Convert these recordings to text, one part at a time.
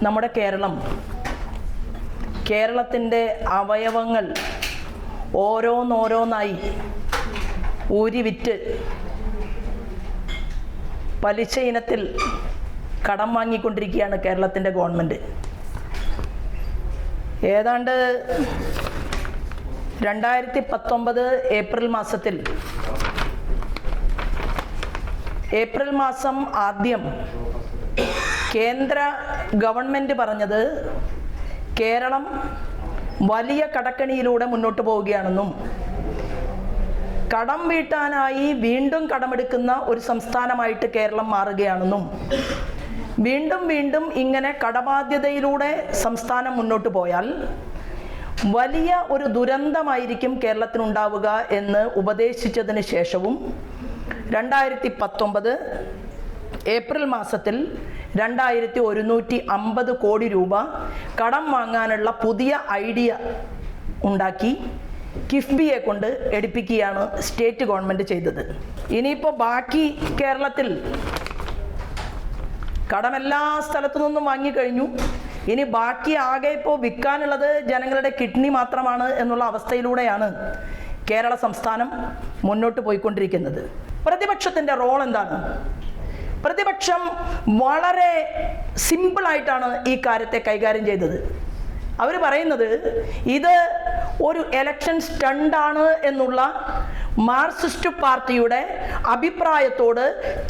നമ്മുടെ കേരളത്തിൻ്റെ അവയവങ്ങൾ ഓരോന്നോരോന്നായി ഊരിവിറ്റ് പലിശ ഇനത്തിൽ കടം വാങ്ങിക്കൊണ്ടിരിക്കുകയാണ് കേരളത്തിൻ്റെ ഗവൺമെൻറ്. ഏതാണ്ട് 2019 ഏപ്രിൽ മാസം ആദ്യം കേന്ദ്ര ഗവൺമെൻറ് പറഞ്ഞത് കേരളം വലിയ കടക്കണിയിലൂടെ മുന്നോട്ട് പോവുകയാണെന്നും കടം വീട്ടാനായി വീണ്ടും കടമെടുക്കുന്ന ഒരു സംസ്ഥാനമായിട്ട് കേരളം മാറുകയാണെന്നും വീണ്ടും ഇങ്ങനെ കടബാധ്യതയിലൂടെ സംസ്ഥാനം മുന്നോട്ട് പോയാൽ വലിയ ഒരു ദുരന്തമായിരിക്കും കേരളത്തിനുണ്ടാവുക എന്ന് ഉപദേശിച്ചതിന് ശേഷവും 2019 ഏപ്രിൽ മാസത്തിൽ 2150 കോടി രൂപ കടം വാങ്ങാനുള്ള പുതിയ ഐഡിയ ഉണ്ടാക്കി കിഫ്ബിയെ കൊണ്ട് എടുപ്പിക്കുകയാണ് സ്റ്റേറ്റ് ഗവൺമെൻറ് ചെയ്തത്. ഇനിയിപ്പോൾ ബാക്കി കേരളത്തിൽ കടമെല്ലാ സ്ഥലത്തു നിന്നും വാങ്ങിക്കഴിഞ്ഞു. ഇനി ബാക്കി ആകെ ഇപ്പോൾ വിൽക്കാനുള്ളത് ജനങ്ങളുടെ കിഡ്നി മാത്രമാണ് എന്നുള്ള അവസ്ഥയിലൂടെയാണ് കേരള സംസ്ഥാനം മുന്നോട്ട് പോയിക്കൊണ്ടിരിക്കുന്നത്. പ്രതിപക്ഷത്തിൻ്റെ റോൾ എന്താണ്? പ്രതിപക്ഷം വളരെ സിമ്പിളായിട്ടാണ് ഈ കാര്യത്തെ കൈകാര്യം ചെയ്തത്. അവർ പറയുന്നത് ഇത് ഒരു ഇലക്ഷൻ സ്റ്റണ്ടാണ് എന്നുള്ള മാർക്സിസ്റ്റ് പാർട്ടിയുടെ അഭിപ്രായത്തോട്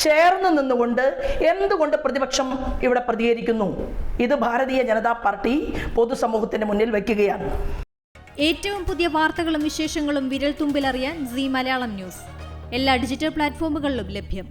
ചേർന്ന് നിന്നുകൊണ്ട് എന്തുകൊണ്ട് പ്രതിപക്ഷം ഇവിടെ പ്രതികരിക്കുന്നു? ഇത് ഭാരതീയ ജനതാ പാർട്ടി പൊതുസമൂഹത്തിന് മുന്നിൽ വയ്ക്കുകയാണ്. ഏറ്റവും പുതിയ വാർത്തകളും വിശേഷങ്ങളും വിരൽ തുമ്പിലറിയാൻ സീ മലയാളം ന്യൂസ് എല്ലാ ഡിജിറ്റൽ പ്ലാറ്റ്ഫോമുകളിലും ലഭ്യം.